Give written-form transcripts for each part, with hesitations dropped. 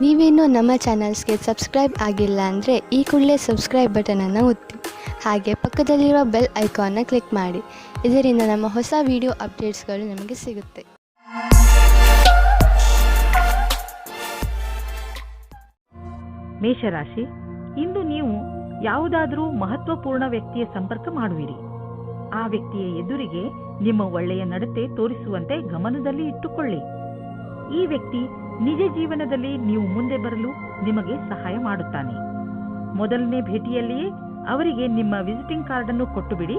ನೀವೇನೂ ನಮ್ಮ ಚಾನಲ್ಸ್ಗೆ ಸಬ್ಸ್ಕ್ರೈಬ್ ಆಗಿಲ್ಲ ಅಂದರೆ ಈ ಕೂಡಲೇ ಸಬ್ಸ್ಕ್ರೈಬ್ ಬಟನನ್ನು ಒತ್ತಿ ಹಾಗೆ ಪಕ್ಕದಲ್ಲಿರುವ ಬೆಲ್ ಐಕಾನ್ನ ಕ್ಲಿಕ್ ಮಾಡಿ. ಇದರಿಂದ ನಮ್ಮ ಹೊಸ ವಿಡಿಯೋ ಅಪ್ಡೇಟ್ಸ್ಗಳು ನಿಮಗೆ ಸಿಗುತ್ತೆ. ಮೇಷರಾಶಿ, ಇಂದು ನೀವು ಯಾವುದಾದರೂ ಮಹತ್ವಪೂರ್ಣ ವ್ಯಕ್ತಿಯ ಸಂಪರ್ಕ ಮಾಡುವಿರಿ. ಆ ವ್ಯಕ್ತಿಯ ಎದುರಿಗೆ ನಿಮ್ಮ ಒಳ್ಳೆಯ ನಡತೆ ತೋರಿಸುವಂತೆ ಗಮನದಲ್ಲಿ ಇಟ್ಟುಕೊಳ್ಳಿ. ಈ ವ್ಯಕ್ತಿ ನಿಜ ಜೀವನದಲ್ಲಿ ನೀವು ಮುಂದೆ ಬರಲು ನಿಮಗೆ ಸಹಾಯ ಮಾಡುತ್ತಾನೆ. ಮೊದಲನೇ ಭೇಟಿಯಲ್ಲಿಯೇ ಅವರಿಗೆ ನಿಮ್ಮ ವಿಸಿಟಿಂಗ್ ಕಾರ್ಡ್ ಅನ್ನು ಕೊಟ್ಟು ಬಿಡಿ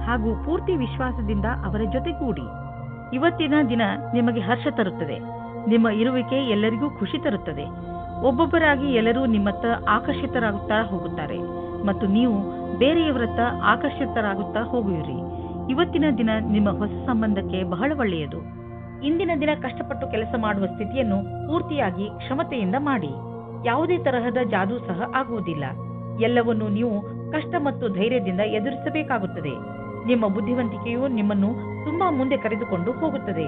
ಹಾಗೂ ಪೂರ್ತಿ ವಿಶ್ವಾಸದಿಂದ ಅವರ ಜೊತೆಗೂಡಿ. ಇವತ್ತಿನ ದಿನ ನಿಮಗೆ ಹರ್ಷ ತರುತ್ತದೆ. ನಿಮ್ಮ ಇರುವಿಕೆ ಎಲ್ಲರಿಗೂ ಖುಷಿ ತರುತ್ತದೆ. ಒಬ್ಬೊಬ್ಬರಾಗಿ ಎಲ್ಲರೂ ನಿಮ್ಮತ್ತ ಆಕರ್ಷಿತರಾಗುತ್ತಾ ಹೋಗುತ್ತಾರೆ ಮತ್ತು ನೀವು ಬೇರೆಯವರತ್ತ ಆಕರ್ಷಿತರಾಗುತ್ತಾ ಹೋಗುವಿರಿ. ಇವತ್ತಿನ ದಿನ ನಿಮ್ಮ ಹೊಸ ಸಂಬಂಧಕ್ಕೆ ಬಹಳ ಒಳ್ಳೆಯದು. ಇಂದಿನ ದಿನ ಕಷ್ಟಪಟ್ಟು ಕೆಲಸ ಮಾಡುವ ಸ್ಥಿತಿಯನ್ನು ಪೂರ್ತಿಯಾಗಿ ಕ್ಷಮತೆಯಿಂದ ಮಾಡಿ. ಯಾವುದೇ ತರಹದ ಜಾದೂ ಸಹ ಆಗುವುದಿಲ್ಲ. ಎಲ್ಲವನ್ನೂ ನೀವು ಕಷ್ಟ ಮತ್ತು ಧೈರ್ಯದಿಂದ ಎದುರಿಸಬೇಕಾಗುತ್ತದೆ. ನಿಮ್ಮ ಬುದ್ಧಿವಂತಿಕೆಯು ನಿಮ್ಮನ್ನು ತುಂಬಾ ಮುಂದೆ ಕರೆದುಕೊಂಡು ಹೋಗುತ್ತದೆ.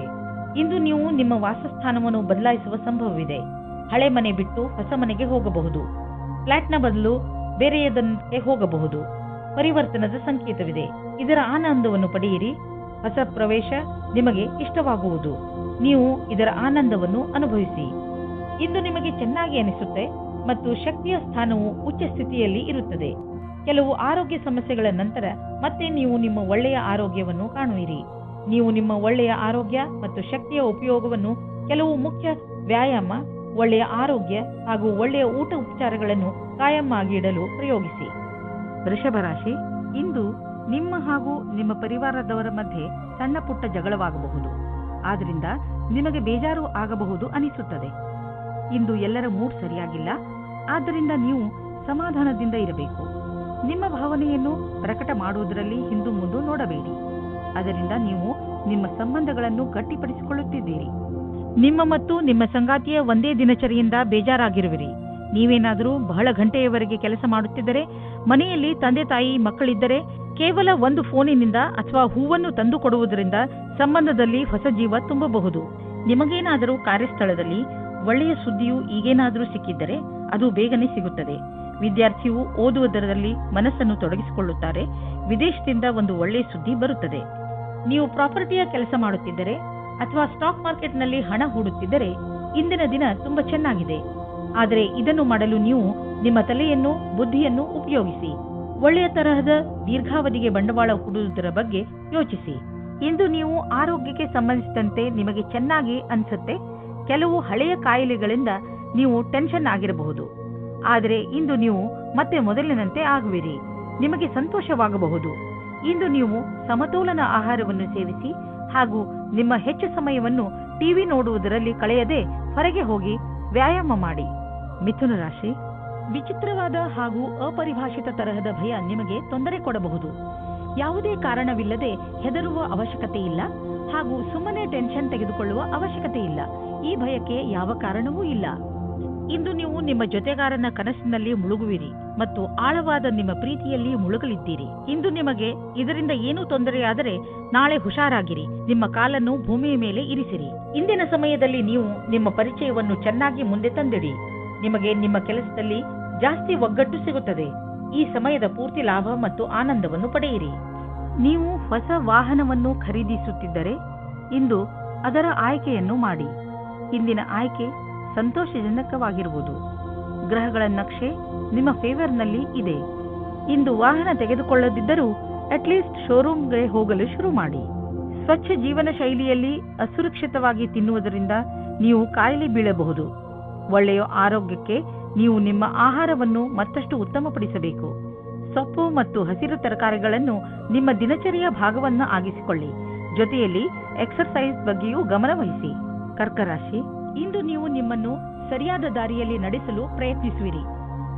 ಇಂದು ನೀವು ನಿಮ್ಮ ವಾಸಸ್ಥಾನವನ್ನು ಬದಲಾಯಿಸುವ ಸಂಭವವಿದೆ. ಹಳೆ ಮನೆ ಬಿಟ್ಟು ಹೊಸ ಮನೆಗೆ ಹೋಗಬಹುದು. ಫ್ಲಾಟ್ನ ಬದಲು ಬೇರೆಯದಕ್ಕೆ ಹೋಗಬಹುದು. ಪರಿವರ್ತನದ ಸಂಕೇತವಿದೆ. ಇದರ ಆನಂದವನ್ನು ಪಡೆಯಿರಿ. ಹೊಸ ಪ್ರವೇಶ ನಿಮಗೆ ಇಷ್ಟವಾಗುವುದು. ನೀವು ಇದರ ಆನಂದವನ್ನು ಅನುಭವಿಸಿ. ಇಂದು ನಿಮಗೆ ಚೆನ್ನಾಗಿ ಅನಿಸುತ್ತೆ ಮತ್ತು ಶಕ್ತಿಯ ಸ್ಥಾನವು ಉಚ್ಚ ಸ್ಥಿತಿಯಲ್ಲಿ ಇರುತ್ತದೆ. ಕೆಲವು ಆರೋಗ್ಯ ಸಮಸ್ಯೆಗಳ ನಂತರ ಮತ್ತೆ ನೀವು ನಿಮ್ಮ ಒಳ್ಳೆಯ ಆರೋಗ್ಯವನ್ನು ಕಾಣುವಿರಿ. ನೀವು ನಿಮ್ಮ ಒಳ್ಳೆಯ ಆರೋಗ್ಯ ಮತ್ತು ಶಕ್ತಿಯ ಉಪಯೋಗವನ್ನು ಕೆಲವು ಮುಖ್ಯ ವ್ಯಾಯಾಮ, ಒಳ್ಳೆಯ ಆರೋಗ್ಯ ಹಾಗೂ ಒಳ್ಳೆಯ ಊಟ ಉಪಚಾರಗಳನ್ನು ಕಾಯಂ ಆಗಿ ಇಡಲು ಪ್ರಯೋಗಿಸಿ. ವೃಷಭ ರಾಶಿ, ಇಂದು ನಿಮ್ಮ ಹಾಗೂ ನಿಮ್ಮ ಪರಿವಾರದವರ ಮಧ್ಯೆ ಸಣ್ಣ ಪುಟ್ಟ ಜಗಳವಾಗಬಹುದು. ಆದ್ರಿಂದ ನಿಮಗೆ ಬೇಜಾರು ಆಗಬಹುದು ಅನಿಸುತ್ತದೆ. ಇಂದು ಎಲ್ಲರ ಮೂಡ್ ಸರಿಯಾಗಿಲ್ಲ. ಆದ್ದರಿಂದ ನೀವು ಸಮಾಧಾನದಿಂದ ಇರಬೇಕು. ನಿಮ್ಮ ಭಾವನೆಯನ್ನು ಪ್ರಕಟ ಮಾಡುವುದರಲ್ಲಿ ಹಿಂದು ಮುಂದು ನೋಡಬೇಡಿ. ಅದರಿಂದ ನೀವು ನಿಮ್ಮ ಸಂಬಂಧಗಳನ್ನು ಗಟ್ಟಿಪಡಿಸಿಕೊಳ್ಳುತ್ತಿದ್ದೀರಿ. ನಿಮ್ಮ ಮತ್ತು ನಿಮ್ಮ ಸಂಗಾತಿಯ ಒಂದೇ ದಿನಚರಿಯಿಂದ ಬೇಜಾರಾಗಿರುವಿರಿ. ನೀವೇನಾದರೂ ಬಹಳ ಗಂಟೆಯವರೆಗೆ ಕೆಲಸ ಮಾಡುತ್ತಿದ್ದರೆ, ಮನೆಯಲ್ಲಿ ತಂದೆ ತಾಯಿ ಮಕ್ಕಳಿದ್ದರೆ ಕೇವಲ ಒಂದು ಫೋನಿನಿಂದ ಅಥವಾ ಹೂವನ್ನು ತಂದು ಕೊಡುವುದರಿಂದ ಸಂಬಂಧದಲ್ಲಿ ಹೊಸ ಜೀವ ತುಂಬಬಹುದು. ನಿಮಗೇನಾದರೂ ಕಾರ್ಯಸ್ಥಳದಲ್ಲಿ ಒಳ್ಳೆಯ ಸುದ್ದಿಯು ಈಗೇನಾದರೂ ಸಿಕ್ಕಿದ್ದರೆ ಅದು ಬೇಗನೆ ಸಿಗುತ್ತದೆ. ವಿದ್ಯಾರ್ಥಿಯು ಓದುವುದರಲ್ಲಿ ಮನಸ್ಸನ್ನು ತೊಡಗಿಸಿಕೊಳ್ಳುತ್ತಾರೆ. ವಿದೇಶದಿಂದ ಒಂದು ಒಳ್ಳೆಯ ಸುದ್ದಿ ಬರುತ್ತದೆ. ನೀವು ಪ್ರಾಪರ್ಟಿಯ ಕೆಲಸ ಮಾಡುತ್ತಿದ್ದರೆ ಅಥವಾ ಸ್ಟಾಕ್ ಮಾರ್ಕೆಟ್ನಲ್ಲಿ ಹಣ ಹೂಡುತ್ತಿದ್ದರೆ ಇಂದಿನ ದಿನ ತುಂಬಾ ಚೆನ್ನಾಗಿದೆ. ಆದರೆ ಇದನ್ನು ಮಾಡಲು ನೀವು ನಿಮ್ಮ ತಲೆಯನ್ನು, ಬುದ್ಧಿಯನ್ನು ಉಪಯೋಗಿಸಿ. ಒಳ್ಳೆಯ ತರಹದ ದೀರ್ಘಾವಧಿಗೆ ಬಂಡವಾಳ ಹೂಡುವುದರ ಬಗ್ಗೆ ಯೋಚಿಸಿ. ಇಂದು ನೀವು ಆರೋಗ್ಯಕ್ಕೆ ಸಂಬಂಧಿಸಿದಂತೆ ನಿಮಗೆ ಚೆನ್ನಾಗಿ ಅನಿಸುತ್ತೆ. ಕೆಲವು ಹಳೆಯ ಕಾಯಿಲೆಗಳಿಂದ ನೀವು ಟೆನ್ಷನ್ ಆಗಿರಬಹುದು. ಆದರೆ ಇಂದು ನೀವು ಮತ್ತೆ ಮೊದಲಿನಂತೆ ಆಗುವಿರಿ. ನಿಮಗೆ ಸಂತೋಷವಾಗಬಹುದು. ಇಂದು ನೀವು ಸಮತೋಲನ ಆಹಾರವನ್ನು ಸೇವಿಸಿ ಹಾಗೂ ನಿಮ್ಮ ಹೆಚ್ಚು ಸಮಯವನ್ನು ಟಿವಿ ನೋಡುವುದರಲ್ಲಿ ಕಳೆಯದೆ ಹೊರಗೆ ಹೋಗಿ ವ್ಯಾಯಾಮ ಮಾಡಿ. ಮಿಥುನ ರಾಶಿ, ವಿಚಿತ್ರವಾದ ಹಾಗೂ ಅಪರಿಭಾಷಿತ ತರಹದ ಭಯ ನಿಮಗೆ ತೊಂದರೆ ಕೊಡಬಹುದು. ಯಾವುದೇ ಕಾರಣವಿಲ್ಲದೆ ಹೆದರುವ ಅವಶ್ಯಕತೆ ಇಲ್ಲ ಹಾಗೂ ಸುಮ್ಮನೆ ಟೆನ್ಷನ್ ತೆಗೆದುಕೊಳ್ಳುವ ಅವಶ್ಯಕತೆ ಇಲ್ಲ. ಈ ಭಯಕ್ಕೆ ಯಾವ ಕಾರಣವೂ ಇಲ್ಲ. ಇಂದು ನೀವು ನಿಮ್ಮ ಜೊತೆಗಾರನ ಕನಸಿನಲ್ಲಿ ಮುಳುಗುವಿರಿ ಮತ್ತು ಆಳವಾದ ನಿಮ್ಮ ಪ್ರೀತಿಯಲ್ಲಿ ಮುಳುಗಲಿದ್ದೀರಿ. ಇಂದು ನಿಮಗೆ ಇದರಿಂದ ಏನೂ ತೊಂದರೆಯಾದರೆ ನಾಳೆ ಹುಷಾರಾಗಿರಿ. ನಿಮ್ಮ ಕಾಲನ್ನು ಭೂಮಿಯ ಮೇಲೆ ಇರಿಸಿರಿ. ಇಂದಿನ ಸಮಯದಲ್ಲಿ ನೀವು ನಿಮ್ಮ ಪರಿಚಯವನ್ನು ಚೆನ್ನಾಗಿ ಮುಂದೆ ತಂದಿಡಿ. ನಿಮಗೆ ನಿಮ್ಮ ಕೆಲಸದಲ್ಲಿ ಜಾಸ್ತಿ ಒಗ್ಗಟ್ಟು ಸಿಗುತ್ತದೆ. ಈ ಸಮಯದ ಪೂರ್ತಿ ಲಾಭ ಮತ್ತು ಆನಂದವನ್ನು ಪಡೆಯಿರಿ. ನೀವು ಹೊಸ ವಾಹನವನ್ನು ಖರೀದಿಸುತ್ತಿದ್ದರೆ ಇಂದು ಅದರ ಆಯ್ಕೆಯನ್ನು ಮಾಡಿ. ಇಂದಿನ ಆಯ್ಕೆ ಸಂತೋಷಜನಕವಾಗಿರುವುದು. ಗ್ರಹಗಳ ನಕ್ಷೆ ನಿಮ್ಮ ಫೇವರ್ನಲ್ಲಿ ಇದೆ. ಇಂದು ವಾಹನ ತೆಗೆದುಕೊಳ್ಳದಿದ್ದರೂ ಅಟ್ಲೀಸ್ಟ್ ಶೋರೂಮ್ಗೆ ಹೋಗಲು ಶುರು ಮಾಡಿ. ಸ್ವಚ್ಛ ಜೀವನ ಶೈಲಿಯಲ್ಲಿ ಅಸುರಕ್ಷಿತವಾಗಿ ತಿನ್ನುವುದರಿಂದ ನೀವು ಕಾಯಿಲೆ ಬೀಳಬಹುದು. ಒಳ್ಳೆಯ ಆರೋಗ್ಯಕ್ಕೆ ನೀವು ನಿಮ್ಮ ಆಹಾರವನ್ನು ಮತ್ತಷ್ಟು ಉತ್ತಮಪಡಿಸಬೇಕು. ಸೊಪ್ಪು ಮತ್ತು ಹಸಿರು ತರಕಾರಿಗಳನ್ನು ನಿಮ್ಮ ದಿನಚರಿಯ ಭಾಗವನ್ನು ಆಗಿಸಿಕೊಳ್ಳಿ. ಜೊತೆಯಲ್ಲಿ ಎಕ್ಸರ್ಸೈಸ್ ಬಗ್ಗೆಯೂ ಗಮನವಹಿಸಿ. ಕರ್ಕರಾಶಿ, ಇಂದು ನೀವು ನಿಮ್ಮನ್ನು ಸರಿಯಾದ ದಾರಿಯಲ್ಲಿ ನಡೆಸಲು ಪ್ರಯತ್ನಿಸುವಿರಿ.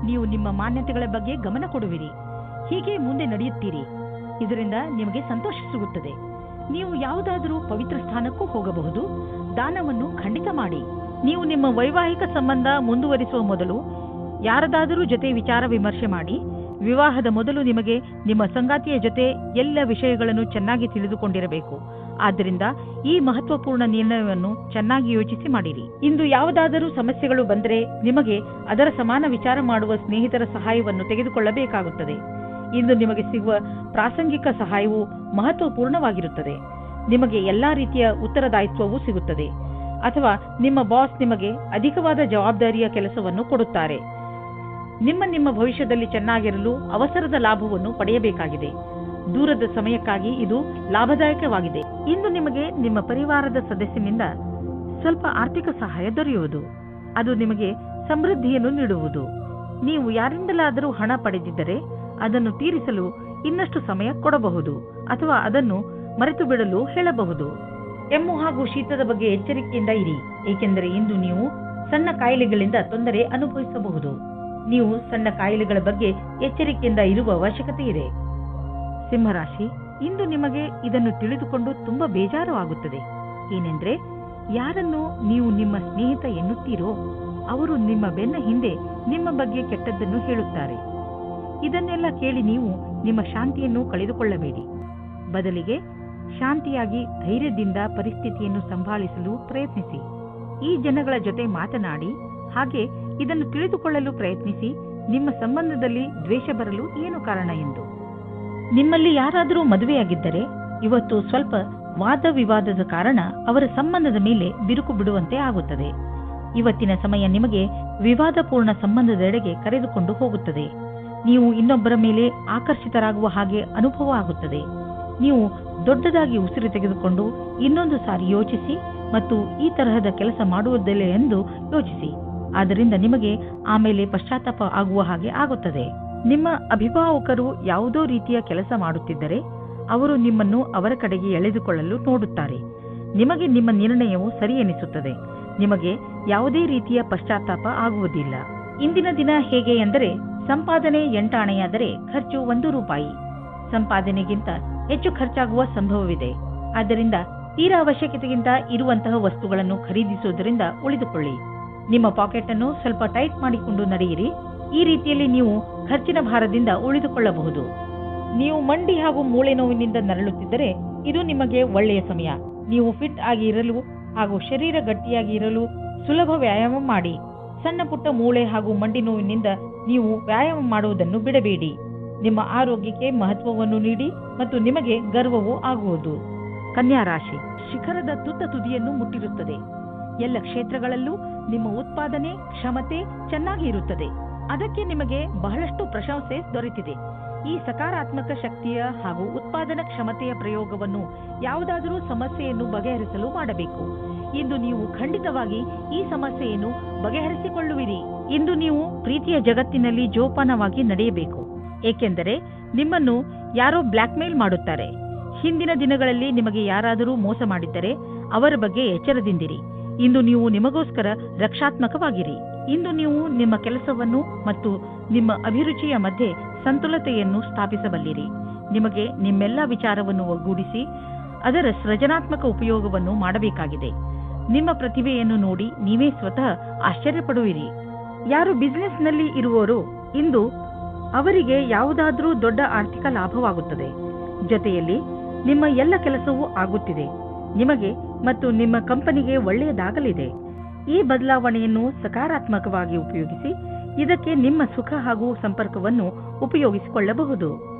ನೀವು ನಿಮ್ಮ ಮಾನ್ಯತೆಗಳ ಬಗ್ಗೆ ಗಮನ ಕೊಡುವಿರಿ. ಹೀಗೆ ಮುಂದೆ ನಡೆಯುತ್ತೀರಿ. ಇದರಿಂದ ನಿಮಗೆ ಸಂತೋಷ ಸಿಗುತ್ತದೆ. ನೀವು ಯಾವುದಾದರೂ ಪವಿತ್ರ ಸ್ಥಾನಕ್ಕೂ ಹೋಗಬಹುದು. ದಾನವನ್ನು ಖಂಡಿತ ಮಾಡಿ. ನೀವು ನಿಮ್ಮ ವೈವಾಹಿಕ ಸಂಬಂಧ ಮುಂದುವರಿಸುವ ಮೊದಲು ಯಾರದಾದರೂ ಜೊತೆ ವಿಚಾರ ವಿಮರ್ಶೆ ಮಾಡಿ. ವಿವಾಹದ ಮೊದಲು ನಿಮಗೆ ನಿಮ್ಮ ಸಂಗಾತಿಯ ಜೊತೆ ಎಲ್ಲ ವಿಷಯಗಳನ್ನು ಚೆನ್ನಾಗಿ ತಿಳಿದುಕೊಂಡಿರಬೇಕು. ಆದ್ದರಿಂದ ಈ ಮಹತ್ವಪೂರ್ಣ ನಿರ್ಣಯವನ್ನು ಚೆನ್ನಾಗಿ ಯೋಚಿಸಿ ಮಾಡಿರಿ. ಇಂದು ಯಾವುದಾದರೂ ಸಮಸ್ಯೆಗಳು ಬಂದರೆ ನಿಮಗೆ ಅದರ ಸಮಾನ ವಿಚಾರ ಮಾಡುವ ಸ್ನೇಹಿತರ ಸಹಾಯವನ್ನು ತೆಗೆದುಕೊಳ್ಳಬೇಕಾಗುತ್ತದೆ. ಇಂದು ನಿಮಗೆ ಸಿಗುವ ಪ್ರಾಸಂಗಿಕ ಸಹಾಯವು ಮಹತ್ವಪೂರ್ಣವಾಗಿರುತ್ತದೆ. ನಿಮಗೆ ಎಲ್ಲಾ ರೀತಿಯ ಉತ್ತರದಾಯಿತ್ವವೂ ಸಿಗುತ್ತದೆ, ಅಥವಾ ನಿಮ್ಮ ಬಾಸ್ ನಿಮಗೆ ಅಧಿಕವಾದ ಜವಾಬ್ದಾರಿಯ ಕೆಲಸವನ್ನು ಕೊಡುತ್ತಾರೆ. ನಿಮ್ಮ ಭವಿಷ್ಯದಲ್ಲಿ ಚೆನ್ನಾಗಿರಲು ಅವಸರದ ಲಾಭವನ್ನು ಪಡೆಯಬೇಕಾಗಿದೆ. ದೂರದ ಸಮಯಕ್ಕಾಗಿ ಇದು ಲಾಭದಾಯಕವಾಗಿದೆ. ಇಂದು ನಿಮಗೆ ನಿಮ್ಮ ಪರಿವಾರದ ಸದಸ್ಯನಿಂದ ಸ್ವಲ್ಪ ಆರ್ಥಿಕ ಸಹಾಯ ದೊರೆಯುವುದು. ಅದು ನಿಮಗೆ ಸಮೃದ್ಧಿಯನ್ನು ನೀಡುವುದು. ನೀವು ಯಾರಿಂದಲಾದರೂ ಹಣ ಪಡೆದಿದ್ದರೆ ಅದನ್ನು ತೀರಿಸಲು ಇನ್ನಷ್ಟು ಸಮಯ ಕೊಡಬಹುದು, ಅಥವಾ ಅದನ್ನು ಮರೆತು ಬಿಡಲು ಹೇಳಬಹುದು. ಕೆಮ್ಮು ಹಾಗೂ ಶೀತದ ಬಗ್ಗೆ ಎಚ್ಚರಿಕೆಯಿಂದ ಇರಿ, ಏಕೆಂದರೆ ಇಂದು ನೀವು ಸಣ್ಣ ಕಾಯಿಲೆಗಳಿಂದ ತೊಂದರೆ ಅನುಭವಿಸಬಹುದು. ನೀವು ಸಣ್ಣ ಕಾಯಿಲೆಗಳ ಬಗ್ಗೆ ಎಚ್ಚರಿಕೆಯಿಂದ ಇರುವ ಅವಶ್ಯಕತೆ ಇದೆ. ಸಿಂಹರಾಶಿ, ಇಂದು ನಿಮಗೆ ಇದನ್ನು ತಿಳಿದುಕೊಂಡು ತುಂಬಾ ಬೇಜಾರು ಆಗುತ್ತದೆ. ಏನೆಂದ್ರೆ, ಯಾರನ್ನು ನೀವು ನಿಮ್ಮ ಸ್ನೇಹಿತ ಎನ್ನುತ್ತೀರೋ ಅವರು ನಿಮ್ಮ ಬೆನ್ನ ಹಿಂದೆ ನಿಮ್ಮ ಬಗ್ಗೆ ಕೆಟ್ಟದ್ದನ್ನು ಹೇಳುತ್ತಾರೆ. ಇದನ್ನೆಲ್ಲ ಕೇಳಿ ನೀವು ನಿಮ್ಮ ಶಾಂತಿಯನ್ನು ಕಳೆದುಕೊಳ್ಳಬೇಡಿ. ಬದಲಿಗೆ ಶಾಂತಿಯಾಗಿ ಧೈರ್ಯದಿಂದ ಪರಿಸ್ಥಿತಿಯನ್ನು ಸಂಭಾಳಿಸಲು ಪ್ರಯತ್ನಿಸಿ. ಈ ಜನಗಳ ಜೊತೆ ಮಾತನಾಡಿ, ಹಾಗೆ ಇದನ್ನು ತಿಳಿದುಕೊಳ್ಳಲು ಪ್ರಯತ್ನಿಸಿ ನಿಮ್ಮ ಸಂಬಂಧದಲ್ಲಿ ದ್ವೇಷ ಬರಲು ಏನು ಕಾರಣ ಎಂದು. ನಿಮ್ಮಲ್ಲಿ ಯಾರಾದರೂ ಮದುವೆಯಾಗಿದ್ದರೆ ಇವತ್ತು ಸ್ವಲ್ಪ ವಾದ ವಿವಾದದ ಕಾರಣ ಅವರ ಸಂಬಂಧದ ಮೇಲೆ ಬಿರುಕು ಬಿಡುವಂತೆ ಆಗುತ್ತದೆ. ಇವತ್ತಿನ ಸಮಯ ನಿಮಗೆ ವಿವಾದಪೂರ್ಣ ಸಂಬಂಧದೆಡೆಗೆ ಕರೆದುಕೊಂಡು ಹೋಗುತ್ತದೆ. ನೀವು ಇನ್ನೊಬ್ಬರ ಮೇಲೆ ಆಕರ್ಷಿತರಾಗುವ ಹಾಗೆ ಅನುಭವ ಆಗುತ್ತದೆ. ನೀವು ದೊಡ್ಡದಾಗಿ ಉಸಿರು ತೆಗೆದುಕೊಂಡು ಇನ್ನೊಂದು ಸಾರಿ ಯೋಚಿಸಿ ಮತ್ತು ಈ ತರಹದ ಕೆಲಸ ಮಾಡುವುದಿಲ್ಲ ಎಂದು ಯೋಚಿಸಿ. ಆದ್ದರಿಂದ ನಿಮಗೆ ಆಮೇಲೆ ಪಶ್ಚಾತ್ತಾಪ ಆಗುವ ಹಾಗೆ ಆಗುತ್ತದೆ. ನಿಮ್ಮ ಅಭಿಭಾವಕರು ಯಾವುದೋ ರೀತಿಯ ಕೆಲಸ ಮಾಡುತ್ತಿದ್ದರೆ ಅವರು ನಿಮ್ಮನ್ನು ಅವರ ಕಡೆಗೆ ಎಳೆದುಕೊಳ್ಳಲು ನೋಡುತ್ತಾರೆ. ನಿಮಗೆ ನಿಮ್ಮ ನಿರ್ಣಯವು ಸರಿ ಎನಿಸುತ್ತದೆ. ನಿಮಗೆ ಯಾವುದೇ ರೀತಿಯ ಪಶ್ಚಾತ್ತಾಪ ಆಗುವುದಿಲ್ಲ. ಇಂದಿನ ದಿನ ಹೇಗೆ ಎಂದರೆ, ಸಂಪಾದನೆ 8 ಆಣೆಯಾದರೆ ಖರ್ಚು 1 ರೂಪಾಯಿ. ಸಂಪಾದನೆಗಿಂತ ಹೆಚ್ಚು ಖರ್ಚಾಗುವ ಸಂಭವವಿದೆ. ಆದ್ದರಿಂದ ತೀರಾ ಅವಶ್ಯಕತೆಗಿಂತ ಇರುವಂತಹ ವಸ್ತುಗಳನ್ನು ಖರೀದಿಸುವುದರಿಂದ ಉಳಿದುಕೊಳ್ಳಿ. ನಿಮ್ಮ ಪಾಕೆಟ್ ಅನ್ನು ಸ್ವಲ್ಪ ಟೈಟ್ ಮಾಡಿಕೊಂಡು ನಡೆಯಿರಿ. ಈ ರೀತಿಯಲ್ಲಿ ನೀವು ಖರ್ಚಿನ ಭಾರದಿಂದ ಉಳಿದುಕೊಳ್ಳಬಹುದು. ನೀವು ಮಂಡಿ ಹಾಗೂ ಮೂಳೆ ನೋವಿನಿಂದ ನರಳುತ್ತಿದ್ದರೆ ಇದು ನಿಮಗೆ ಒಳ್ಳೆಯ ಸಮಯ. ನೀವು ಫಿಟ್ ಆಗಿ ಇರಲು ಹಾಗೂ ಶರೀರ ಗಟ್ಟಿಯಾಗಿ ಇರಲು ಸುಲಭ ವ್ಯಾಯಾಮ ಮಾಡಿ. ಸಣ್ಣ ಪುಟ್ಟ ಮೂಳೆ ಹಾಗೂ ಮಂಡಿ ನೋವಿನಿಂದ ನೀವು ವ್ಯಾಯಾಮ ಮಾಡುವುದನ್ನು ಬಿಡಬೇಡಿ. ನಿಮ್ಮ ಆರೋಗ್ಯಕ್ಕೆ ಮಹತ್ವವನ್ನು ನೀಡಿ ಮತ್ತು ನಿಮಗೆ ಗರ್ವವೂ ಆಗುವುದು. ಕನ್ಯಾ ರಾಶಿ, ಶಿಖರದ ತುದಿಯನ್ನು ಮುಟ್ಟಿರುತ್ತದೆ. ಎಲ್ಲ ಕ್ಷೇತ್ರಗಳಲ್ಲೂ ನಿಮ್ಮ ಉತ್ಪಾದನೆ ಕ್ಷಮತೆ ಚೆನ್ನಾಗಿ ಇರುತ್ತದೆ. ಅದಕ್ಕೆ ನಿಮಗೆ ಬಹಳಷ್ಟು ಪ್ರಶಂಸೆ ದೊರೆತಿದೆ. ಈ ಸಕಾರಾತ್ಮಕ ಶಕ್ತಿಯ ಹಾಗೂ ಉತ್ಪಾದನಾ ಕ್ಷಮತೆಯ ಪ್ರಯೋಗವನ್ನು ಯಾವುದಾದರೂ ಸಮಸ್ಯೆಯನ್ನು ಬಗೆಹರಿಸಲು ಮಾಡಬೇಕು. ಇಂದು ನೀವು ಖಂಡಿತವಾಗಿ ಈ ಸಮಸ್ಯೆಯನ್ನು ಬಗೆಹರಿಸಿಕೊಳ್ಳುವಿರಿ. ಇಂದು ನೀವು ಪ್ರೀತಿಯ ಜಗತ್ತಿನಲ್ಲಿ ಜೋಪಾನವಾಗಿ ನಡೆಯಬೇಕು, ಏಕೆಂದರೆ ನಿಮ್ಮನ್ನು ಯಾರೋ ಬ್ಲ್ಯಾಕ್ ಮೇಲ್ ಮಾಡುತ್ತಾರೆ. ಹಿಂದಿನ ದಿನಗಳಲ್ಲಿ ನಿಮಗೆ ಯಾರಾದರೂ ಮೋಸ ಮಾಡಿದ್ದರೆ ಅವರ ಬಗ್ಗೆ ಎಚ್ಚರದಿಂದಿರಿ. ಇಂದು ನೀವು ನಿಮಗೋಸ್ಕರ ರಕ್ಷಾತ್ಮಕವಾಗಿರಿ. ಇಂದು ನೀವು ನಿಮ್ಮ ಕೆಲಸವನ್ನು ಮತ್ತು ನಿಮ್ಮ ಅಭಿರುಚಿಯ ಮಧ್ಯೆ ಸಂತುಲತೆಯನ್ನು ಸ್ಥಾಪಿಸಬಲ್ಲಿರಿ. ನಿಮಗೆ ನಿಮ್ಮೆಲ್ಲ ವಿಚಾರವನ್ನು ಒಗ್ಗೂಡಿಸಿ ಅದರ ಸೃಜನಾತ್ಮಕ ಉಪಯೋಗವನ್ನು ಮಾಡಬೇಕಾಗಿದೆ. ನಿಮ್ಮ ಪ್ರತಿಭೆಯನ್ನು ನೋಡಿ ನೀವೇ ಸ್ವತಃ ಆಶ್ಚರ್ಯಪಡುವಿರಿ. ಯಾರು ಬಿಸಿನೆಸ್ನಲ್ಲಿ ಇರುವವರು ಇಂದು ಅವರಿಗೆ ಯಾವುದಾದರೂ ದೊಡ್ಡ ಆರ್ಥಿಕ ಲಾಭವಾಗುತ್ತದೆ. ಜೊತೆಯಲ್ಲಿ ನಿಮ್ಮ ಎಲ್ಲ ಕೆಲಸವೂ ಆಗುತ್ತಿದೆ. ನಿಮಗೆ ಮತ್ತು ನಿಮ್ಮ ಕಂಪನಿಗೆ ಒಳ್ಳೆಯದಾಗಲಿದೆ. ಈ ಬದಲಾವಣೆಯನ್ನು ಸಕಾರಾತ್ಮಕವಾಗಿ ಉಪಯೋಗಿಸಿ ಇದಕ್ಕೆ ನಿಮ್ಮ ಸುಖ ಹಾಗೂ ಸಂಪರ್ಕವನ್ನು ಉಪಯೋಗಿಸಿಕೊಳ್ಳಬಹುದು.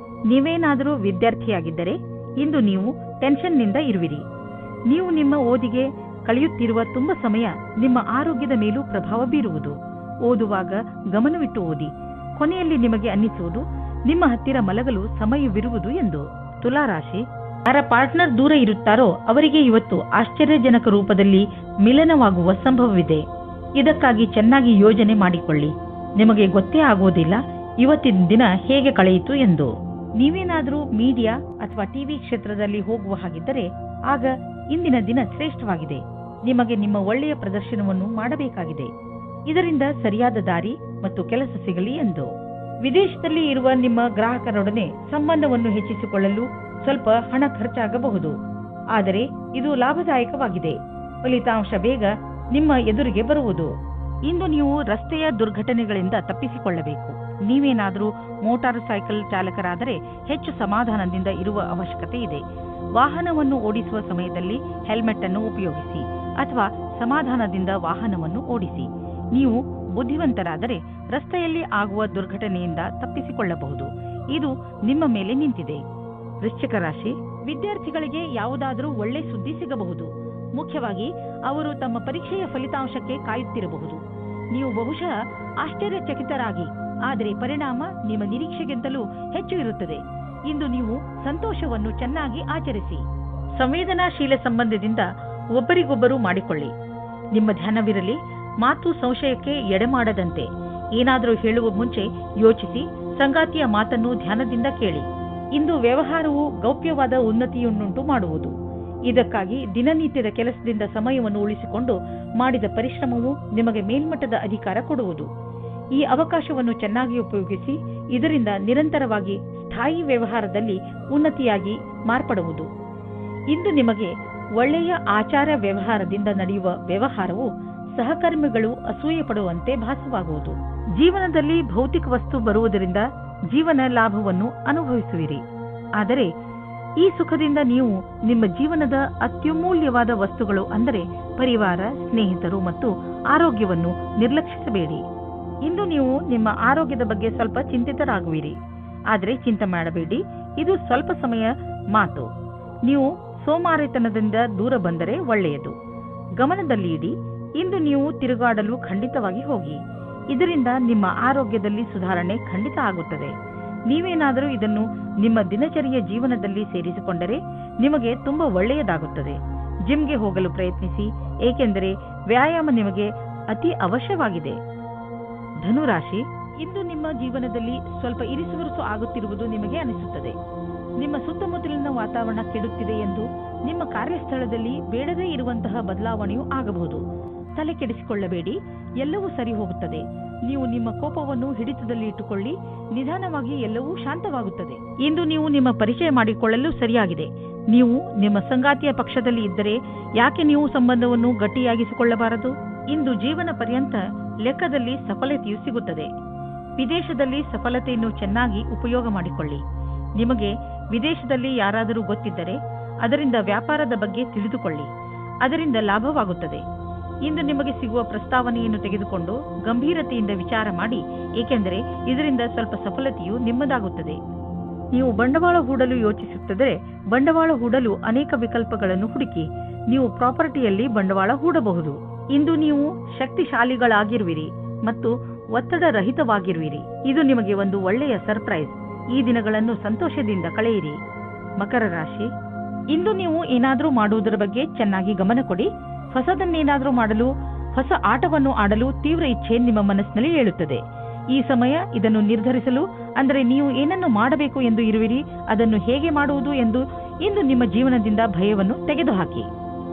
ನೀವೇನಾದರೂ ವಿದ್ಯಾರ್ಥಿಯಾಗಿದ್ದರೆ ಇಂದು ನೀವು ಟೆನ್ಷನ್ನಿಂದ ಇರುವಿರಿ. ನೀವು ನಿಮ್ಮ ಓದಿಗೆ ಕಳೆಯುತ್ತಿರುವ ತುಂಬಾ ಸಮಯ ನಿಮ್ಮ ಆರೋಗ್ಯದ ಮೇಲೂ ಪ್ರಭಾವ ಬೀರುವುದು. ಓದುವಾಗ ಗಮನವಿಟ್ಟು ಓದಿ. ಕೊನೆಯಲ್ಲಿ ನಿಮಗೆ ಅನ್ನಿಸುವುದು ನಿಮ್ಮ ಹತ್ತಿರ ಮಲಗಲು ಸಮಯವಿರುವುದು ಎಂದು. ತುಲಾರಾಶಿ, ಯಾರ ಪಾರ್ಟ್ನರ್ ದೂರ ಇರುತ್ತಾರೋ ಅವರಿಗೆ ಇವತ್ತು ಆಶ್ಚರ್ಯಜನಕ ರೂಪದಲ್ಲಿ ಮಿಲನವಾಗುವ ಸಂಭವವಿದೆ. ಇದಕ್ಕಾಗಿ ಚೆನ್ನಾಗಿ ಯೋಜನೆ ಮಾಡಿಕೊಳ್ಳಿ. ನಿಮಗೆ ಗೊತ್ತೇ ಆಗುವುದಿಲ್ಲ ಇವತ್ತಿನ ದಿನ ಹೇಗೆ ಕಳೆಯಿತು ಎಂದು. ನೀವೇನಾದರೂ ಮೀಡಿಯಾ ಅಥವಾ ಟಿವಿ ಕ್ಷೇತ್ರದಲ್ಲಿ ಹೋಗುವ ಹಾಗಿದ್ದರೆ ಆಗ ಇಂದಿನ ದಿನ ಶ್ರೇಷ್ಠವಾಗಿದೆ. ನಿಮಗೆ ನಿಮ್ಮ ಒಳ್ಳೆಯ ಪ್ರದರ್ಶನವನ್ನು ಮಾಡಬೇಕಾಗಿದೆ. ಇದರಿಂದ ಸರಿಯಾದ ದಾರಿ ಮತ್ತು ಕೆಲಸ ಸಿಗಲಿ ಎಂದು. ವಿದೇಶದಲ್ಲಿ ಇರುವ ನಿಮ್ಮ ಗ್ರಾಹಕರೊಡನೆ ಸಂಬಂಧವನ್ನು ಹೆಚ್ಚಿಸಿಕೊಳ್ಳಲು ಸ್ವಲ್ಪ ಹಣ ಖರ್ಚಾಗಬಹುದು, ಆದರೆ ಇದು ಲಾಭದಾಯಕವಾಗಿದೆ. ಫಲಿತಾಂಶ ಬೇಗ ನಿಮ್ಮ ಎದುರಿಗೆ ಬರುವುದು. ಇಂದು ನೀವು ರಸ್ತೆಯ ದುರ್ಘಟನೆಗಳಿಂದ ತಪ್ಪಿಸಿಕೊಳ್ಳಬೇಕು. ನೀವೇನಾದರೂ ಮೋಟಾರ್ ಸೈಕಲ್ ಚಾಲಕರಾದರೆ ಹೆಚ್ಚು ಸಮಾಧಾನದಿಂದ ಇರುವ ಅವಶ್ಯಕತೆ ಇದೆ. ವಾಹನವನ್ನು ಓಡಿಸುವ ಸಮಯದಲ್ಲಿ ಹೆಲ್ಮೆಟ್ ಅನ್ನು ಉಪಯೋಗಿಸಿ ಅಥವಾ ಸಮಾಧಾನದಿಂದ ವಾಹನವನ್ನು ಓಡಿಸಿ. ನೀವು ಬುದ್ಧಿವಂತರಾದರೆ ರಸ್ತೆಯಲ್ಲಿ ಆಗುವ ದುರ್ಘಟನೆಯಿಂದ ತಪ್ಪಿಸಿಕೊಳ್ಳಬಹುದು. ಇದು ನಿಮ್ಮ ಮೇಲೆ ನಿಂತಿದೆ. ವೃಶ್ಚಿಕ ರಾಶಿ, ವಿದ್ಯಾರ್ಥಿಗಳಿಗೆ ಯಾವುದಾದರೂ ಒಳ್ಳೆ ಸುದ್ದಿ ಸಿಗಬಹುದು. ಮುಖ್ಯವಾಗಿ ಅವರು ತಮ್ಮ ಪರೀಕ್ಷೆಯ ಫಲಿತಾಂಶಕ್ಕೆ ಕಾಯುತ್ತಿರಬಹುದು. ನೀವು ಬಹುಶಃ ಆಶ್ಚರ್ಯಚಕಿತರಾಗಿ, ಆದರೆ ಪರಿಣಾಮ ನಿಮ್ಮ ನಿರೀಕ್ಷೆಗಿಂತಲೂ ಹೆಚ್ಚು ಇರುತ್ತದೆ. ಇಂದು ನೀವು ಸಂತೋಷವನ್ನು ಚೆನ್ನಾಗಿ ಆಚರಿಸಿ. ಸಂವೇದನಾಶೀಲ ಸಂಬಂಧದಿಂದ ಒಬ್ಬರಿಗೊಬ್ಬರು ಮಾಡಿಕೊಳ್ಳಿ. ನಿಮ್ಮ ಧ್ಯಾನವಿರಲಿ, ಮಾತು ಸಂಶಯಕ್ಕೆ ಎಡೆಮಾಡದಂತೆ. ಏನಾದರೂ ಹೇಳುವ ಮುಂಚೆ ಯೋಚಿಸಿ, ಸಂಗಾತಿಯ ಮಾತನ್ನು ಧ್ಯಾನದಿಂದ ಕೇಳಿ. ಇಂದು ವ್ಯವಹಾರವು ಗೌಪ್ಯವಾದ ಉನ್ನತಿಯನ್ನುಂಟು ಮಾಡುವುದು. ಇದಕ್ಕಾಗಿ ದಿನನಿತ್ಯದ ಕೆಲಸದಿಂದ ಸಮಯವನ್ನು ಉಳಿಸಿಕೊಂಡು ಮಾಡಿದ ಪರಿಶ್ರಮವು ನಿಮಗೆ ಮೇಲ್ಮಟ್ಟದ ಅಧಿಕಾರ ಕೊಡುವುದು. ಈ ಅವಕಾಶವನ್ನು ಚೆನ್ನಾಗಿ ಉಪಯೋಗಿಸಿ. ಇದರಿಂದ ನಿರಂತರವಾಗಿ ಸ್ಥಾಯಿ ವ್ಯವಹಾರದಲ್ಲಿ ಉನ್ನತಿಯಾಗಿ ಮಾರ್ಪಡುವುದು. ಇಂದು ನಿಮಗೆ ಒಳ್ಳೆಯ ಆಚಾರ ವ್ಯವಹಾರದಿಂದ ನಡೆಯುವ ವ್ಯವಹಾರವು ಸಹಕರ್ಮಿಗಳು ಅಸೂಯೆ ಪಡುವಂತೆ ಭಾಸವಾಗುವುದು. ಜೀವನದಲ್ಲಿ ಭೌತಿಕ ವಸ್ತು ಬರುವುದರಿಂದ ಜೀವನ ಲಾಭವನ್ನು ಅನುಭವಿಸುವಿರಿ. ಆದರೆ ಈ ಸುಖದಿಂದ ನೀವು ನಿಮ್ಮ ಜೀವನದ ಅತ್ಯಮೂಲ್ಯವಾದ ವಸ್ತುಗಳು ಅಂದರೆ ಪರಿವಾರ, ಸ್ನೇಹಿತರು ಮತ್ತು ಆರೋಗ್ಯವನ್ನು ನಿರ್ಲಕ್ಷಿಸಬೇಡಿ. ಇಂದು ನೀವು ನಿಮ್ಮ ಆರೋಗ್ಯದ ಬಗ್ಗೆ ಸ್ವಲ್ಪ ಚಿಂತಿತರಾಗುವಿರಿ. ಆದರೆ ಚಿಂತೆ ಮಾಡಬೇಡಿ, ಇದು ಸ್ವಲ್ಪ ಸಮಯ ಮಾತು. ನೀವು ಸೋಮಾರಿತನದಿಂದ ದೂರ ಬಂದರೆ ಒಳ್ಳೆಯದು. ಗಮನದಲ್ಲಿ ಇಡಿ, ಇಂದು ನೀವು ತಿರುಗಾಡಲು ಖಂಡಿತವಾಗಿ ಹೋಗಿ. ಇದರಿಂದ ನಿಮ್ಮ ಆರೋಗ್ಯದಲ್ಲಿ ಸುಧಾರಣೆ ಖಂಡಿತ ಆಗುತ್ತದೆ. ನೀವೇನಾದರೂ ಇದನ್ನು ನಿಮ್ಮ ದಿನಚರಿಯ ಜೀವನದಲ್ಲಿ ಸೇರಿಸಿಕೊಂಡರೆ ನಿಮಗೆ ತುಂಬಾ ಒಳ್ಳೆಯದಾಗುತ್ತದೆ. ಜಿಮ್ಗೆ ಹೋಗಲು ಪ್ರಯತ್ನಿಸಿ, ಏಕೆಂದರೆ ವ್ಯಾಯಾಮ ನಿಮಗೆ ಅತಿ ಅವಶ್ಯವಾಗಿದೆ. ಧನುರಾಶಿ, ಇಂದು ನಿಮ್ಮ ಜೀವನದಲ್ಲಿ ಸ್ವಲ್ಪ ಇರಿಸುವರಿಸು ಆಗುತ್ತಿರುವುದು ನಿಮಗೆ ಅನಿಸುತ್ತದೆ. ನಿಮ್ಮ ಸುತ್ತಮುತ್ತಲಿನ ವಾತಾವರಣ ಕೆಡುತ್ತಿದೆ ಎಂದು ನಿಮ್ಮ ಕಾರ್ಯಸ್ಥಳದಲ್ಲಿ ಬೇಡದೇ ಇರುವಂತಹ ಬದಲಾವಣೆಯೂ ಆಗಬಹುದು. ತಲೆ ಕೆಡಿಸಿಕೊಳ್ಳಬೇಡಿ, ಎಲ್ಲವೂ ಸರಿ ಹೋಗುತ್ತದೆ. ನೀವು ನಿಮ್ಮ ಕೋಪವನ್ನು ಹಿಡಿತದಲ್ಲಿ ಇಟ್ಟುಕೊಳ್ಳಿ, ನಿಧಾನವಾಗಿ ಎಲ್ಲವೂ ಶಾಂತವಾಗುತ್ತದೆ. ಇಂದು ನೀವು ನಿಮ್ಮ ಪರಿಚಯ ಮಾಡಿಕೊಳ್ಳಲು ಸರಿಯಾಗಿದೆ. ನೀವು ನಿಮ್ಮ ಸಂಗಾತಿಯ ಪಕ್ಷದಲ್ಲಿ ಇದ್ದರೆ ಯಾಕೆ ನೀವು ಸಂಬಂಧವನ್ನು ಗಟ್ಟಿಯಾಗಿಸಿಕೊಳ್ಳಬಾರದು? ಇಂದು ಜೀವನ ಪರ್ಯಂತ ಲೆಕ್ಕದಲ್ಲಿ ಸಫಲತೆಯು ಸಿಗುತ್ತದೆ. ವಿದೇಶದಲ್ಲಿ ಸಫಲತೆಯನ್ನು ಚೆನ್ನಾಗಿ ಉಪಯೋಗ ಮಾಡಿಕೊಳ್ಳಿ. ನಿಮಗೆ ವಿದೇಶದಲ್ಲಿ ಯಾರಾದರೂ ಗೊತ್ತಿದ್ದರೆ ಅದರಿಂದ ವ್ಯಾಪಾರದ ಬಗ್ಗೆ ತಿಳಿದುಕೊಳ್ಳಿ. ಅದರಿಂದ ಲಾಭವಾಗುತ್ತದೆ. ಇಂದು ನಿಮಗೆ ಸಿಗುವ ಪ್ರಸ್ತಾವನೆಯನ್ನು ತೆಗೆದುಕೊಂಡು ಗಂಭೀರತೆಯಿಂದ ವಿಚಾರ ಮಾಡಿ, ಏಕೆಂದರೆ ಇದರಿಂದ ಸ್ವಲ್ಪ ಸಫಲತೆಯು ನಿಮ್ಮದಾಗುತ್ತದೆ. ನೀವು ಬಂಡವಾಳ ಹೂಡಲು ಯೋಚಿಸುತ್ತಿದ್ದರೆ ಬಂಡವಾಳ ಹೂಡಲು ಅನೇಕ ವಿಕಲ್ಪಗಳನ್ನು ಹುಡುಕಿ. ನೀವು ಪ್ರಾಪರ್ಟಿಯಲ್ಲಿ ಬಂಡವಾಳ ಹೂಡಬಹುದು. ಇಂದು ನೀವು ಶಕ್ತಿಶಾಲಿಗಳಾಗಿರುವಿರಿ ಮತ್ತು ಒತ್ತಡ ರಹಿತವಾಗಿರುವಿರಿ. ಇದು ನಿಮಗೆ ಒಂದು ಒಳ್ಳೆಯ ಸರ್ಪ್ರೈಸ್. ಈ ದಿನಗಳನ್ನು ಸಂತೋಷದಿಂದ ಕಳೆಯಿರಿ. ಮಕರ ರಾಶಿ, ಇಂದು ನೀವು ಏನಾದರೂ ಮಾಡುವುದರ ಬಗ್ಗೆ ಚೆನ್ನಾಗಿ ಗಮನ ಕೊಡಿ. ಹೊಸದನ್ನೇನಾದರೂ ಮಾಡಲು, ಹೊಸ ಆಟವನ್ನು ಆಡಲು ತೀವ್ರ ಇಚ್ಛೆ ನಿಮ್ಮ ಮನಸ್ಸಿನಲ್ಲಿ ಏಳುತ್ತದೆ. ಈ ಸಮಯ ಇದನ್ನು ನಿರ್ಧರಿಸಲು, ಅಂದರೆ ನೀವು ಏನನ್ನು ಮಾಡಬೇಕು ಎಂದು ಇರುವಿರಿ, ಅದನ್ನು ಹೇಗೆ ಮಾಡುವುದು ಎಂದು ಇಂದು ನಿಮ್ಮ ಜೀವನದಿಂದ ಭಯವನ್ನು ತೆಗೆದುಹಾಕಿ.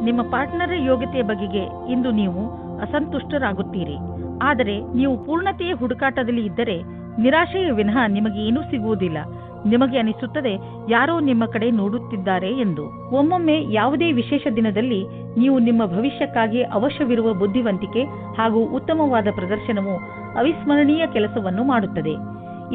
ನಿಮ್ಮ ಪಾರ್ಟ್ನರ್ ಯೋಗ್ಯತೆಯ ಬಗೆಗೆ ಇಂದು ನೀವು ಅಸಂತುಷ್ಟರಾಗುತ್ತೀರಿ. ಆದರೆ ನೀವು ಪೂರ್ಣತೆಯ ಹುಡುಕಾಟದಲ್ಲಿ ಇದ್ದರೆ ನಿರಾಶೆಯ ವಿನಃ ನಿಮಗೆ ಏನೂ ಸಿಗುವುದಿಲ್ಲ. ನಿಮಗೆ ಅನಿಸುತ್ತದೆ ಯಾರೋ ನಿಮ್ಮ ಕಡೆ ನೋಡುತ್ತಿದ್ದಾರೆ ಎಂದು. ಒಮ್ಮೊಮ್ಮೆ ಯಾವುದೇ ವಿಶೇಷ ದಿನದಲ್ಲಿ ನೀವು ನಿಮ್ಮ ಭವಿಷ್ಯಕ್ಕಾಗಿ ಅವಶ್ಯವಿರುವ ಬುದ್ಧಿವಂತಿಕೆ ಹಾಗೂ ಉತ್ತಮವಾದ ಪ್ರದರ್ಶನವು ಅವಿಸ್ಮರಣೀಯ ಕೆಲಸವನ್ನು ಮಾಡುತ್ತದೆ.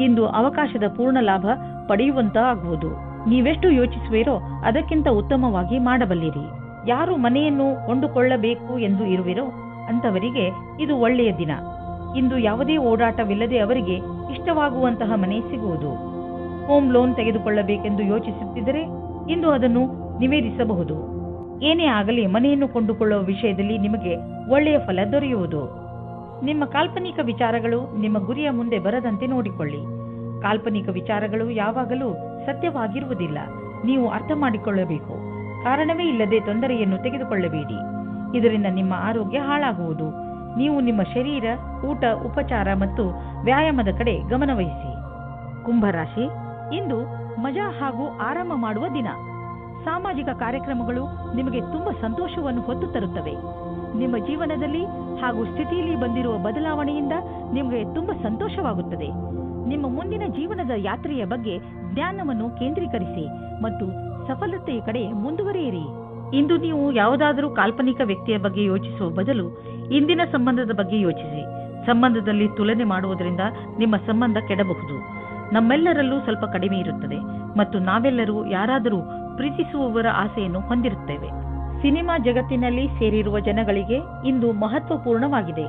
ಇಂದು ಅವಕಾಶದ ಪೂರ್ಣ ಲಾಭ ಪಡೆಯುವಂತಾಗುವುದು. ನೀವೆಷ್ಟು ಯೋಚಿಸುವಿರೋ ಅದಕ್ಕಿಂತ ಉತ್ತಮವಾಗಿ ಮಾಡಬಲ್ಲಿರಿ. ಯಾರು ಮನೆಯನ್ನು ಕೊಂಡುಕೊಳ್ಳಬೇಕು ಎಂದು ಇರುವಿರೋ ಅಂತವರಿಗೆ ಇದು ಒಳ್ಳೆಯ ದಿನ. ಇಂದು ಯಾವುದೇ ಓಡಾಟವಿಲ್ಲದೆ ಅವರಿಗೆ ಇಷ್ಟವಾಗುವಂತಹ ಮನೆ ಸಿಗುವುದು. ಹೋಮ್ ಲೋನ್ ತೆಗೆದುಕೊಳ್ಳಬೇಕೆಂದು ಯೋಚಿಸುತ್ತಿದ್ದರೆ ಇಂದು ಅದನ್ನು ನಿವೇದಿಸಬಹುದು. ಏನೇ ಆಗಲಿ ಮನೆಯನ್ನು ಕೊಂಡುಕೊಳ್ಳುವ ವಿಷಯದಲ್ಲಿ ನಿಮಗೆ ಒಳ್ಳೆಯ ಫಲ ದೊರೆಯುವುದು. ನಿಮ್ಮ ಕಾಲ್ಪನಿಕ ವಿಚಾರಗಳು ನಿಮ್ಮ ಗುರಿಯ ಮುಂದೆ ಬರದಂತೆ ನೋಡಿಕೊಳ್ಳಿ. ಕಾಲ್ಪನಿಕ ವಿಚಾರಗಳು ಯಾವಾಗಲೂ ಸತ್ಯವಾಗಿರುವುದಿಲ್ಲ. ನೀವು ಅರ್ಥ ಮಾಡಿಕೊಳ್ಳಬೇಕು. ಕಾರಣವೇ ಇಲ್ಲದೆ ತೊಂದರೆಯನ್ನು ತೆಗೆದುಕೊಳ್ಳಬೇಡಿ. ಇದರಿಂದ ನಿಮ್ಮ ಆರೋಗ್ಯ ಹಾಳಾಗುವುದು. ನೀವು ನಿಮ್ಮ ಶರೀರ, ಊಟ, ಉಪಚಾರ ಮತ್ತು ವ್ಯಾಯಾಮದ ಕಡೆ ಗಮನವಹಿಸಿ. ಕುಂಭರಾಶಿ, ಇಂದು ಮಜಾ ಹಾಗೂ ಆರಾಮ ಮಾಡುವ ದಿನ. ಸಾಮಾಜಿಕ ಕಾರ್ಯಕ್ರಮಗಳು ನಿಮಗೆ ತುಂಬಾ ಸಂತೋಷವನ್ನು ಹೊತ್ತು ತರುತ್ತವೆ. ನಿಮ್ಮ ಜೀವನದಲ್ಲಿ ಹಾಗೂ ಸ್ಥಿತಿಯಲ್ಲಿ ಬಂದಿರುವ ಬದಲಾವಣೆಯಿಂದ ನಿಮಗೆ ತುಂಬಾ ಸಂತೋಷವಾಗುತ್ತದೆ. ನಿಮ್ಮ ಮುಂದಿನ ಜೀವನದ ಯಾತ್ರೆಯ ಬಗ್ಗೆ ಜ್ಞಾನವನ್ನು ಕೇಂದ್ರೀಕರಿಸಿ ಮತ್ತು ಸಫಲತೆಯ ಕಡೆ ಮುಂದುವರಿಯಿರಿ. ಇಂದು ನೀವು ಯಾವುದಾದರೂ ಕಾಲ್ಪನಿಕ ವ್ಯಕ್ತಿಯ ಬಗ್ಗೆ ಯೋಚಿಸುವ ಬದಲು ಇಂದಿನ ಸಂಬಂಧದ ಬಗ್ಗೆ ಯೋಚಿಸಿ. ಸಂಬಂಧದಲ್ಲಿ ತುಲನೆ ಮಾಡುವುದರಿಂದ ನಿಮ್ಮ ಸಂಬಂಧ ಕೆಡಬಹುದು. ನಮ್ಮೆಲ್ಲರಲ್ಲೂ ಸ್ವಲ್ಪ ಕಡಿಮೆ ಇರುತ್ತದೆ ಮತ್ತು ನಾವೆಲ್ಲರೂ ಯಾರಾದರೂ ಪ್ರೀತಿಸುವವರ ಆಸೆಯನ್ನು ಹೊಂದಿರುತ್ತೇವೆ. ಸಿನಿಮಾ ಜಗತ್ತಿನಲ್ಲಿ ಸೇರಿರುವ ಜನಗಳಿಗೆ ಇಂದು ಮಹತ್ವಪೂರ್ಣವಾಗಿದೆ.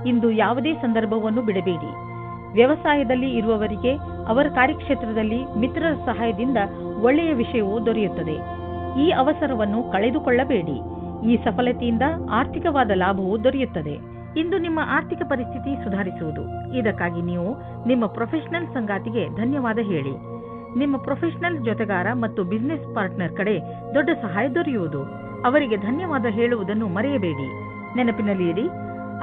ಇಂದು ಯಾವುದೇ ಸಂದರ್ಭವನ್ನು ಬಿಡಬೇಡಿ. ವ್ಯವಸಾಯದಲ್ಲಿ ಇರುವವರಿಗೆ ಅವರ ಕಾರ್ಯಕ್ಷೇತ್ರದಲ್ಲಿ ಮಿತ್ರರ ಸಹಾಯದಿಂದ ಒಳ್ಳೆಯ ವಿಷಯವೂ ದೊರೆಯುತ್ತದೆ. ಈ ಅವಸರವನ್ನು ಕಳೆದುಕೊಳ್ಳಬೇಡಿ. ಈ ಸಫಲತೆಯಿಂದ ಆರ್ಥಿಕವಾದ ಲಾಭವೂ ದೊರೆಯುತ್ತದೆ. ಇಂದು ನಿಮ್ಮ ಆರ್ಥಿಕ ಪರಿಸ್ಥಿತಿ ಸುಧಾರಿಸುವುದು. ಇದಕ್ಕಾಗಿ ನೀವು ನಿಮ್ಮ ಪ್ರೊಫೆಷನಲ್ ಸಂಗಾತಿಗೆ ಧನ್ಯವಾದ ಹೇಳಿ. ನಿಮ್ಮ ಪ್ರೊಫೆಷನಲ್ ಜೊತೆಗಾರ ಮತ್ತು ಬಿಸಿನೆಸ್ ಪಾರ್ಟ್ನರ್ ಕಡೆ ದೊಡ್ಡ ಸಹಾಯ ದೊರೆಯುವುದು. ಅವರಿಗೆ ಧನ್ಯವಾದ ಹೇಳುವುದನ್ನು ಮರೆಯಬೇಡಿ. ನೆನಪಿನಲ್ಲಿ ಇಡಿ,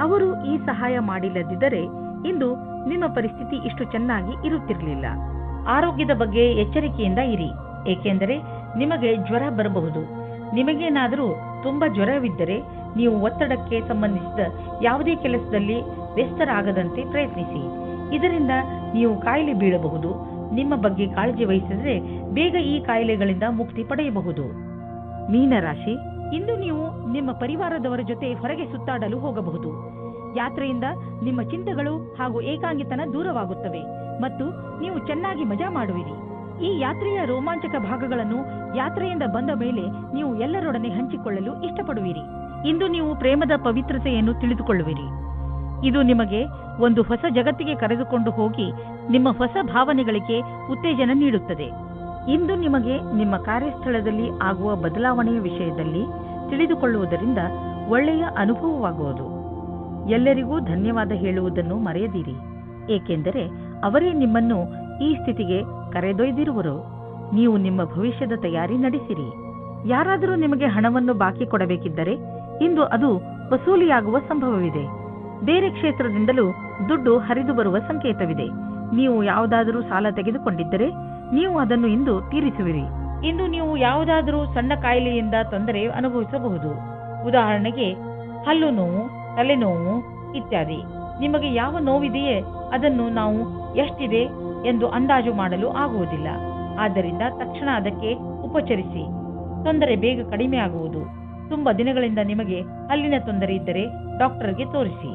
ಅವರು ಈ ಸಹಾಯ ಮಾಡಿಲ್ಲದಿದ್ದರೆ ಇಂದು ನಿಮ್ಮ ಪರಿಸ್ಥಿತಿ ಇಷ್ಟು ಚೆನ್ನಾಗಿ ಇರುತ್ತಿರಲಿಲ್ಲ. ಆರೋಗ್ಯದ ಬಗ್ಗೆ ಎಚ್ಚರಿಕೆಯಿಂದ ಇರಿ, ಏಕೆಂದರೆ ನಿಮಗೆ ಜ್ವರ ಬರಬಹುದು. ನಿಮಗೇನಾದರೂ ತುಂಬಾ ಜ್ವರವಿದ್ದರೆ ನೀವು ಒತ್ತಡಕ್ಕೆ ಸಂಬಂಧಿಸಿದ ಯಾವುದೇ ಕೆಲಸದಲ್ಲಿ ವ್ಯಸ್ತರಾಗದಂತೆ ಪ್ರಯತ್ನಿಸಿ. ಇದರಿಂದ ನೀವು ಕಾಯಿಲೆ ಬೀಳಬಹುದು. ನಿಮ್ಮ ಬಗ್ಗೆ ಕಾಳಜಿ ವಹಿಸಿದರೆ ಬೇಗ ಈ ಕಾಯಿಲೆಗಳಿಂದ ಮುಕ್ತಿ ಪಡೆಯಬಹುದು. ಮೀನರಾಶಿ, ಇಂದು ನೀವು ನಿಮ್ಮ ಪರಿವಾರದವರ ಜೊತೆ ಹೊರಗೆ ಸುತ್ತಾಡಲು ಹೋಗಬಹುದು. ಯಾತ್ರೆಯಿಂದ ನಿಮ್ಮ ಚಿಂತೆಗಳು ಹಾಗೂ ಏಕಾಂಗಿತನ ದೂರವಾಗುತ್ತವೆ ಮತ್ತು ನೀವು ಚೆನ್ನಾಗಿ ಮಜಾ ಮಾಡುವಿರಿ. ಈ ಯಾತ್ರೆಯ ರೋಮಾಂಚಕ ಭಾಗಗಳನ್ನು ಯಾತ್ರೆಯಿಂದ ಬಂದ ಮೇಲೆ ನೀವು ಎಲ್ಲರೊಡನೆ ಹಂಚಿಕೊಳ್ಳಲು ಇಷ್ಟಪಡುವಿರಿ. ಇಂದು ನೀವು ಪ್ರೇಮದ ಪವಿತ್ರತೆಯನ್ನು ತಿಳಿದುಕೊಳ್ಳುವಿರಿ. ಇದು ನಿಮಗೆ ಒಂದು ಹೊಸ ಜಗತ್ತಿಗೆ ಕರೆದುಕೊಂಡು ಹೋಗಿ ನಿಮ್ಮ ಹೊಸ ಭಾವನೆಗಳಿಗೆ ಉತ್ತೇಜನ ನೀಡುತ್ತದೆ. ಇಂದು ನಿಮಗೆ ನಿಮ್ಮ ಕಾರ್ಯಸ್ಥಳದಲ್ಲಿ ಆಗುವ ಬದಲಾವಣೆಯ ವಿಷಯದಲ್ಲಿ ತಿಳಿದುಕೊಳ್ಳುವುದರಿಂದ ಒಳ್ಳೆಯ ಅನುಭವವಾಗುವುದು. ಎಲ್ಲರಿಗೂ ಧನ್ಯವಾದ ಹೇಳುವುದನ್ನು ಮರೆಯದಿರಿ, ಏಕೆಂದರೆ ಅವರೇ ನಿಮ್ಮನ್ನು ಈ ಸ್ಥಿತಿಗೆ ಕರೆದೊಯ್ದಿರುವರು. ನೀವು ನಿಮ್ಮ ಭವಿಷ್ಯದ ತಯಾರಿ ನಡೆಸಿರಿ. ಯಾರಾದರೂ ನಿಮಗೆ ಹಣವನ್ನು ಬಾಕಿ ಕೊಡಬೇಕಿದ್ದರೆ ಇಂದು ಅದು ವಸೂಲಿಯಾಗುವ ಸಂಭವವಿದೆ. ಬೇರೆ ಕ್ಷೇತ್ರದಿಂದಲೂ ದುಡ್ಡು ಹರಿದು ಬರುವ ಸಂಕೇತವಿದೆ. ನೀವು ಯಾವುದಾದರೂ ಸಾಲ ತೆಗೆದುಕೊಂಡಿದ್ದರೆ ನೀವು ಅದನ್ನು ಇಂದು ತೀರಿಸುವಿರಿ. ಇಂದು ನೀವು ಯಾವುದಾದರೂ ಸಣ್ಣ ಕಾಯಿಲೆಯಿಂದ ತೊಂದರೆ ಅನುಭವಿಸಬಹುದು. ಉದಾಹರಣೆಗೆ ಹಲ್ಲು ನೋವು, ತಲೆನೋವು ಇತ್ಯಾದಿ. ನಿಮಗೆ ಯಾವ ನೋವಿದೆಯೇ ಅದನ್ನು ನಾವು ಎಷ್ಟಿದೆ ಎಂದು ಅಂದಾಜು ಮಾಡಲು ಆಗುವುದಿಲ್ಲ. ಆದ್ದರಿಂದ ತಕ್ಷಣ ಅದಕ್ಕೆ ಉಪಚರಿಸಿ. ತೊಂದರೆ ಬೇಗ ಕಡಿಮೆ ಆಗುವುದು. ತುಂಬಾ ದಿನಗಳಿಂದ ನಿಮಗೆ ಹಲ್ಲಿನ ತೊಂದರೆ ಇದ್ದರೆ ಡಾಕ್ಟರ್ಗೆ ತೋರಿಸಿ.